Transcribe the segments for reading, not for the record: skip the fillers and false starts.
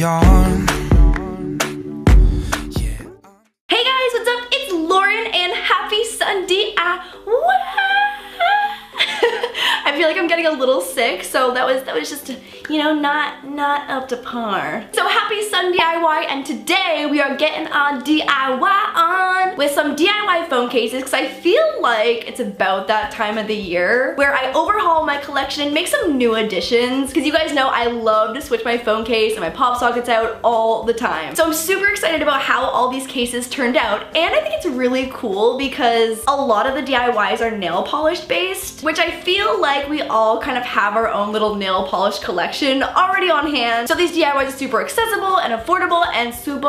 on. Hey guys, what's up? It's Lauren and happy Sunday. I feel like I'm getting a little sick, so that was just, you know, not up to par. So happy Sunday DIY, and today we are getting on DIY on with some DIY phone cases because I feel like it's about that time of the year where I overhaul my collection and make some new additions, because you guys know I love to switch my phone case and my pop sockets out all the time. So I'm super excited about how all these cases turned out, and I think it's really cool because a lot of the DIYs are nail polish based, which I feel like we all kind of have our own little nail polish collection already on hand. So these DIYs are super accessible and affordable and super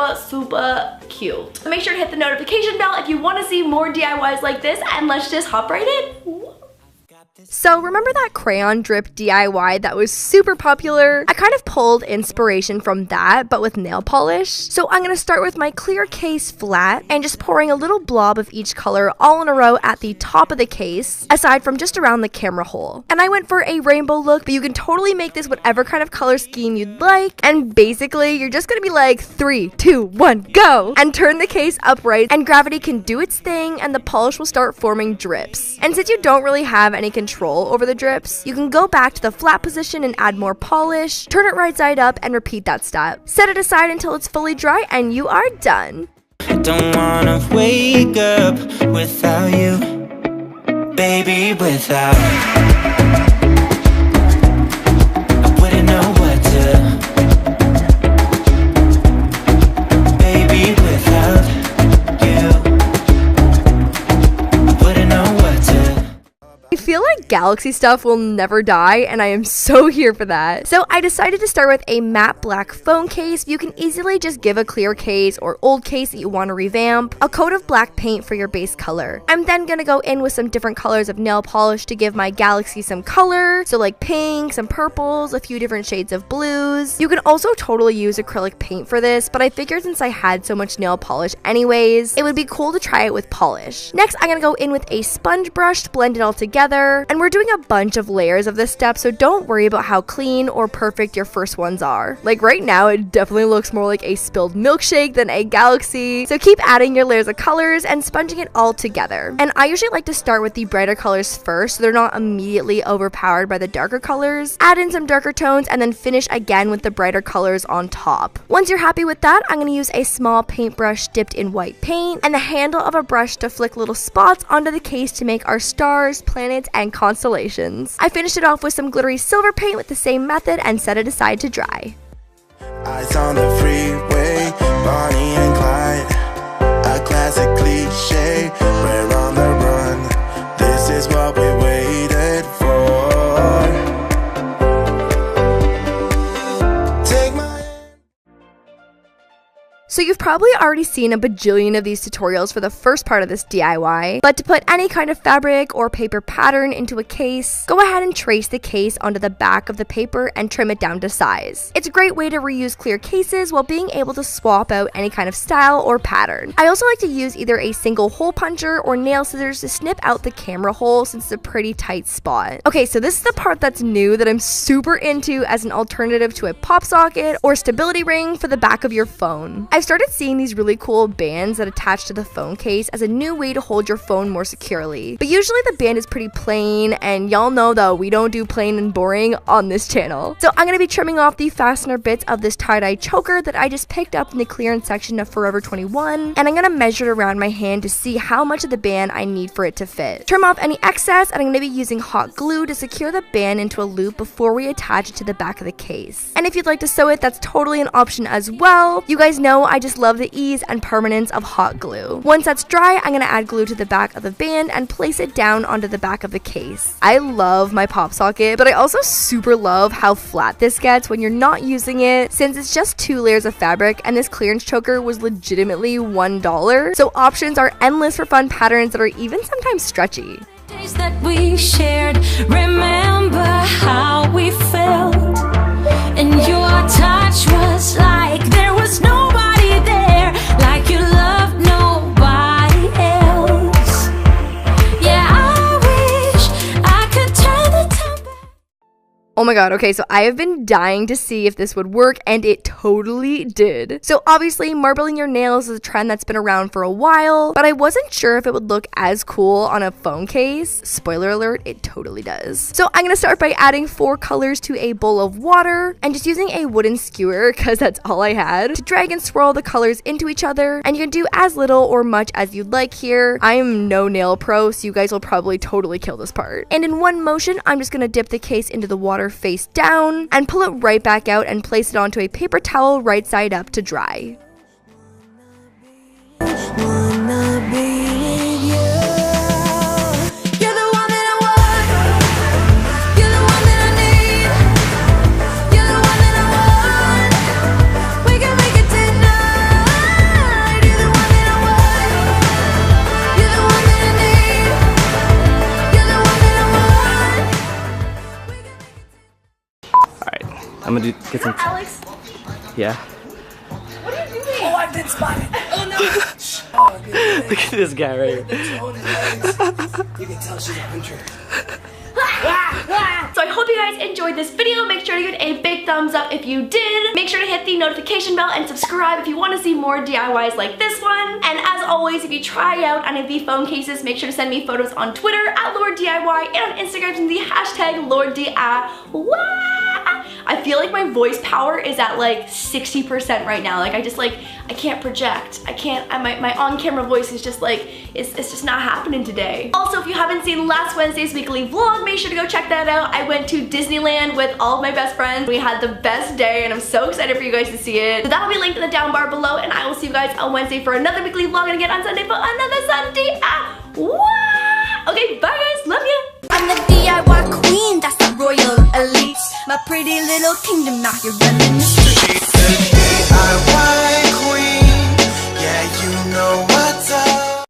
cute. So make sure to hit the notification bell if you want to see more DIYs like this, and let's just hop right in. So remember that crayon drip DIY that was super popular? I kind of pulled inspiration from that, but with nail polish. So I'm going to start with my clear case flat and just pouring a little blob of each color all in a row at the top of the case, aside from just around the camera hole. And I went for a rainbow look, but you can totally make this whatever kind of color scheme you'd like. And basically, you're just going to be like 3, 2, 1, go! And turn the case upright, and gravity can do its thing and the polish will start forming drips. And since you don't really have any control over the drips, you can go back to the flat position and add more polish, turn it right side up, and repeat that step. Set it aside until it's fully dry, and you are done. I don't wanna wake up without you, baby, without. I wouldn't know what to, baby, without you. I wouldn't know what to. I feel like Galaxy stuff will never die, and I am so here for that. So I decided to start with a matte black phone case. You can easily just give a clear case or old case that you want to revamp a coat of black paint for your base color. I'm then gonna go in with some different colors of nail polish to give my Galaxy some color, so like pink, some purples, a few different shades of blues. You can also totally use acrylic paint for this, but I figured since I had so much nail polish anyways, it would be cool to try it with polish. Next, I'm gonna go in with a sponge brush to blend it all together. And we're doing a bunch of layers of this step, so don't worry about how clean or perfect your first ones are. Like right now, it definitely looks more like a spilled milkshake than a Galaxy. So keep adding your layers of colors and sponging it all together. And I usually like to start with the brighter colors first, so they're not immediately overpowered by the darker colors. Add in some darker tones and then finish again with the brighter colors on top. Once you're happy with that, I'm going to use a small paintbrush dipped in white paint and the handle of a brush to flick little spots onto the case to make our stars, planets, and constellations. I finished it off with some glittery silver paint with the same method and set it aside to dry. Eyes on the freeway, Bonnie and Clyde, a classic cliche, we're on the run, this is what we waited for. Take my So you've probably already seen a bajillion of these tutorials for the first part of this DIY, but to put any kind of fabric or paper pattern into a case, go ahead and trace the case onto the back of the paper and trim it down to size. It's a great way to reuse clear cases while being able to swap out any kind of style or pattern. I also like to use either a single hole puncher or nail scissors to snip out the camera hole since it's a pretty tight spot. Okay, so this is the part that's new that I'm super into as an alternative to a pop socket or stability ring for the back of your phone. I've started seeing these really cool bands that attach to the phone case as a new way to hold your phone more securely. But usually the band is pretty plain, and y'all know that we don't do plain and boring on this channel. So I'm going to be trimming off the fastener bits of this tie-dye choker that I just picked up in the clearance section of Forever 21, and I'm going to measure it around my hand to see how much of the band I need for it to fit. Trim off any excess, and I'm going to be using hot glue to secure the band into a loop before we attach it to the back of the case. And if you'd like to sew it, that's totally an option as well. You guys know I just love the ease and permanence of hot glue. Once that's dry, I'm going to add glue to the back of the band and place it down onto the back of the case. I love my pop socket, but I also super love how flat this gets when you're not using it, since it's just 2 layers of fabric, and this clearance choker was legitimately $1. So options are endless for fun patterns that are even sometimes stretchy. Days that we shared, remember how we felt, and your touch was like there was nobody there, like you loved nobody else. Yeah, I wish I could turn the time back. Oh my my god, okay, so I have been dying to see if this would work, and it totally did. So obviously, marbling your nails is a trend that's been around for a while, but I wasn't sure if it would look as cool on a phone case. Spoiler alert, it totally does. So I'm gonna start by adding 4 colors to a bowl of water, and just using a wooden skewer, because that's all I had, to drag and swirl the colors into each other, and you can do as little or much as you'd like here. I am no nail pro, so you guys will probably totally kill this part. And in one motion, I'm just gonna dip the case into the water face down, and pull it right back out and place it onto a paper towel right side up to dry. Wanna be with you. You're the one that I want. You're the one that I need. You're the one that I want. We can make it tonight. You're the one that I want. You're the one that I need. You're the one that I want. Alright, I'm gonna get some. Alex, Yeah. what are you doing? Oh, I've been spotted. Oh no. Look at this guy right here. You can tell she's a hunter. So I hope you guys enjoyed this video. Make sure to give it a big thumbs up if you did. Make sure to hit the notification bell and subscribe if you want to see more DIYs like this one. And as always, if you try out any of the phone cases, make sure to send me photos on Twitter at LordDIY and on Instagram using the hashtag LordDIY. I feel like my voice power is at like 60% right now. Like I can't project. I can't, my on-camera voice is just like, it's just not happening today. Also, if you haven't seen last Wednesday's weekly vlog, make sure to go check that out. I went to Disneyland with all of my best friends. We had the best day and I'm so excited for you guys to see it. So that'll be linked in the down bar below, and I will see you guys on Wednesday for another weekly vlog, and again on Sunday for another Sunday. Okay, bye guys, love you. I'm the DIY queen, that's the royal elite. My pretty little kingdom, now you're running